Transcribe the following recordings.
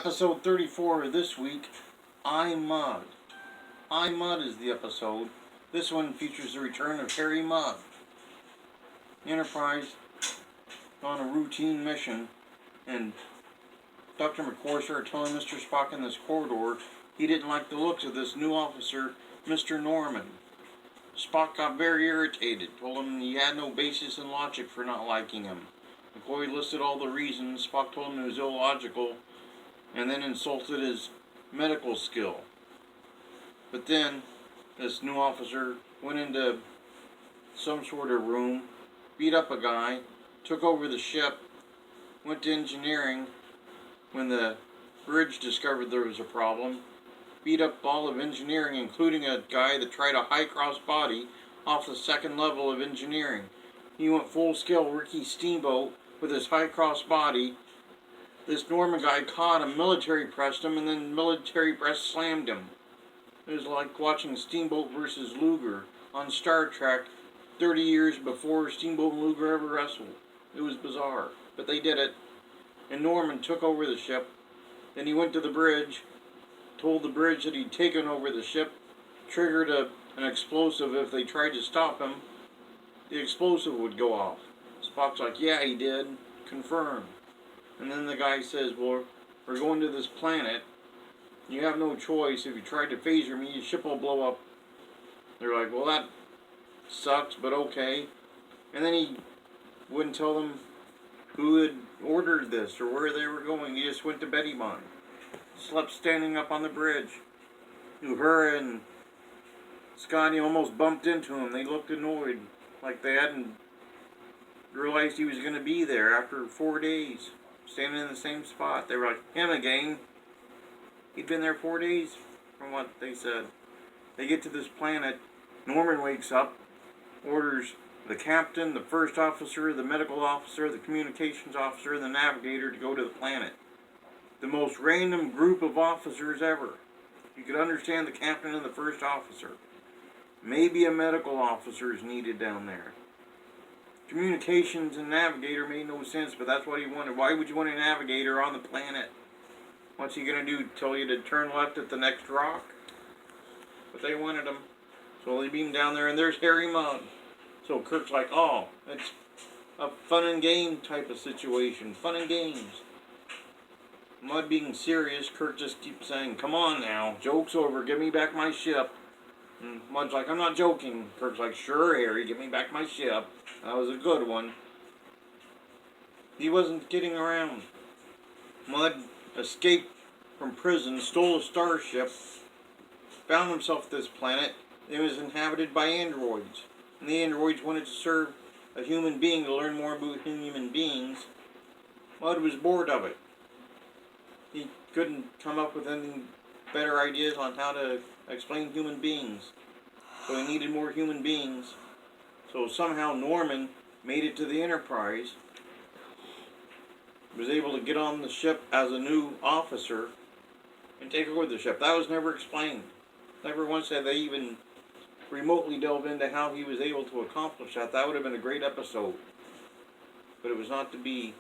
Episode 34 this week, I Mudd. I Mudd is the episode. This one features the return of Harry Mudd. The Enterprise on a routine mission, and Dr. McCoy started telling Mr. Spock in this corridor he didn't like the looks of this new officer, Mr. Norman. Spock got very irritated, told him he had no basis in logic for not liking him. McCoy listed all the reasons. Spock told him it was illogical, and then insulted his medical skill. But then, this new officer went into some sort of room, beat up a guy, took over the ship, went to engineering when the bridge discovered there was a problem, beat up all of engineering, including a guy that tried a high-cross body off the second level of engineering. He went full-scale Ricky Steamboat with his high-cross body. This Norman guy caught him, military pressed him, and then military press slammed him. It was like watching Steamboat versus Luger on Star Trek 30 years before Steamboat and Luger ever wrestled. It was bizarre, but they did it. And Norman took over the ship. Then he went to the bridge, told the bridge that he'd taken over the ship, triggered an explosive. If they tried to stop him, the explosive would go off. Spock's like, yeah, he did. Confirmed. And then the guy says, well, we're going to this planet. You have no choice. If you try to phaser me, your ship will blow up. They're like, well, that sucks, but okay. And then he wouldn't tell them who had ordered this or where they were going. He just went to Bettymon. Slept standing up on the bridge. Uhura and Scotty almost bumped into him. They looked annoyed, like they hadn't realized he was going to be there after 4 days. Standing in the same spot. They were like, him again. He'd been there 4 days, from what they said. They get to this planet. Norman wakes up, orders the captain, the first officer, the medical officer, the communications officer, and the navigator to go to the planet. The most random group of officers ever. You could understand the captain and the first officer. Maybe a medical officer is needed down there. Communications and navigator made no sense, but that's what he wanted. Why would you want a navigator on the planet? What's he going to do? Tell you to turn left at the next rock? But they wanted him. So they beamed down there, and there's Harry Mudd. So Kirk's like, oh, it's a fun and game type of situation. Fun and games. Mudd being serious, Kirk just keeps saying, come on now, joke's over, give me back my ship. And Mudd's like, I'm not joking. Kirk's like, sure, Harry, give me back my ship. That was a good one. He wasn't kidding around. Mudd escaped from prison, stole a starship, found himself at this planet. It was inhabited by androids. And the androids wanted to serve a human being to learn more about human beings. Mudd was bored of it. He couldn't come up with any better ideas on how to explain human beings. So he needed more human beings. So somehow Norman made it to the Enterprise, was able to get on the ship as a new officer and take over the ship. That was never explained. Never once had they even remotely delved into how he was able to accomplish that. That would have been a great episode. But it was not to be.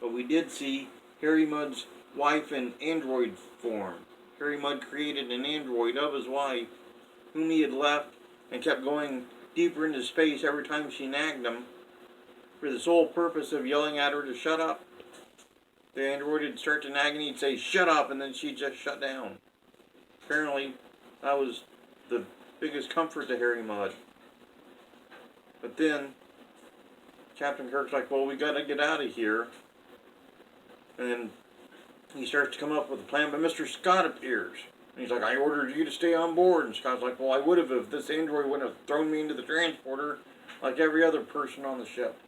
But we did see Harry Mudd's wife in android form. Harry Mudd created an android of his wife, whom he had left and kept going deeper into space every time she nagged him, for the sole purpose of yelling at her to shut up. The android would start to nag and he'd say, shut up, and then she'd just shut down. Apparently, that was the biggest comfort to Harry Mudd. But then, Captain Kirk's like, well, we gotta get out of here. And then he starts to come up with a plan, but Mr. Scott appears. And he's like, I ordered you to stay on board. And Scott's like, well, I would have if this android wouldn't have thrown me into the transporter like every other person on the ship.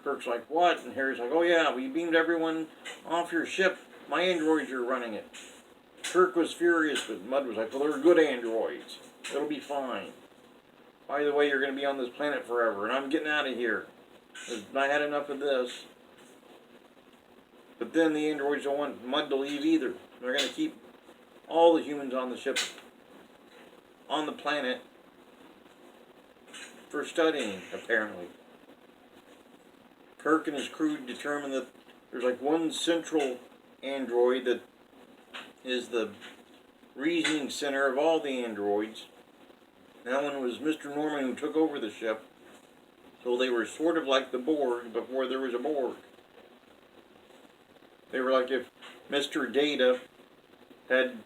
Kirk's like, what? And Harry's like, oh yeah, we beamed everyone off your ship. My androids are running it. Kirk was furious, but Mudd was like, well, they're good androids. It'll be fine. By the way, you're going to be on this planet forever, and I'm getting out of here. I had enough of this. But then the androids don't want Mudd to leave either. They're going to keep all the humans on the ship, on the planet, for studying, apparently. Kirk and his crew determined that there's like one central android that is the reasoning center of all the androids. That one was Mr. Norman who took over the ship. So they were sort of like the Borg before there was a Borg. They were like if Mr. Data had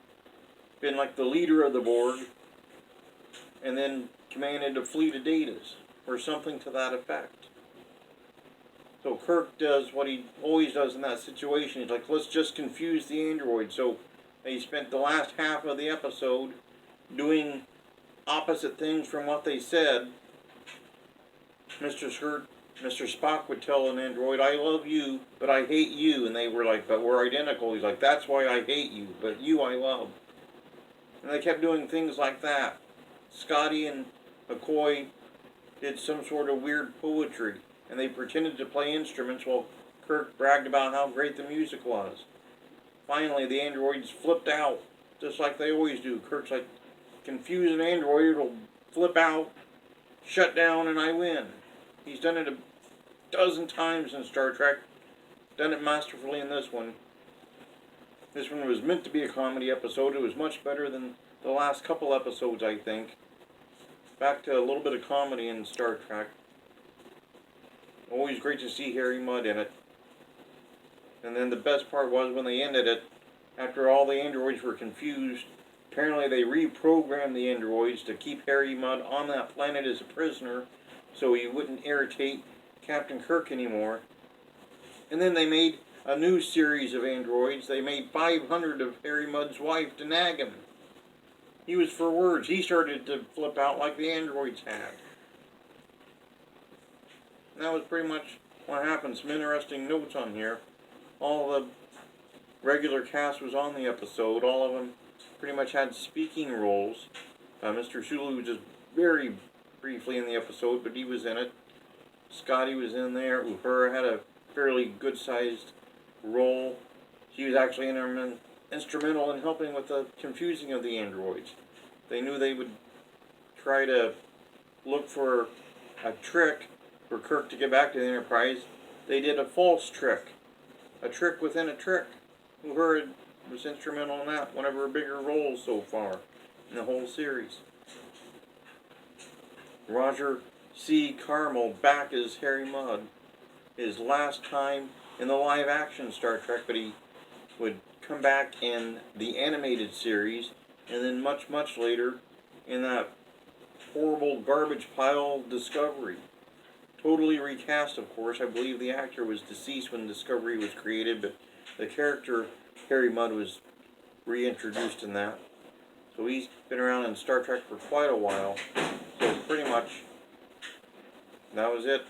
been like the leader of the Borg and then commanded a fleet of Datas, or something to that effect. So Kirk does what he always does in that situation. He's like, let's just confuse the androids. So they spent the last half of the episode doing opposite things from what they said. Mr. Spock would tell an android, I love you, but I hate you. And they were like, but we're identical. He's like, that's why I hate you, but you I love. And they kept doing things like that. Scotty and McCoy did some sort of weird poetry, and they pretended to play instruments while Kirk bragged about how great the music was. Finally, the androids flipped out, just like they always do. Kirk's like, confuse an android, it'll flip out, shut down, and I win. He's done it a dozen times in Star Trek, done it masterfully in this one. This one was meant to be a comedy episode. It was much better than the last couple episodes, I think. Back to a little bit of comedy in Star Trek. Always great to see Harry Mudd in it. And then the best part was when they ended it, after all the androids were confused, apparently they reprogrammed the androids to keep Harry Mudd on that planet as a prisoner so he wouldn't irritate Captain Kirk anymore. And then they made a new series of androids. They made 500 of Harry Mudd's wife to nag him. He was for words. He started to flip out like the androids had. And that was pretty much what happened. Some interesting notes on here. All the regular cast was on the episode. All of them pretty much had speaking roles. Mr. Sulu was just very briefly in the episode, but he was in it. Scotty was in there. Uhura had a fairly good-sized role. She was actually instrumental in helping with the confusing of the androids. They knew they would try to look for a trick for Kirk to get back to the Enterprise. They did a false trick. A trick within a trick. Uhura was instrumental in that. One of her bigger roles so far in the whole series. Roger C. Carmel back as Harry Mudd. His last time in the live-action Star Trek, but he would come back in the animated series, and then much, much later in that horrible garbage pile Discovery. Totally recast, of course. I believe the actor was deceased when Discovery was created, but the character Harry Mudd was reintroduced in that. So he's been around in Star Trek for quite a while. So pretty much that was it.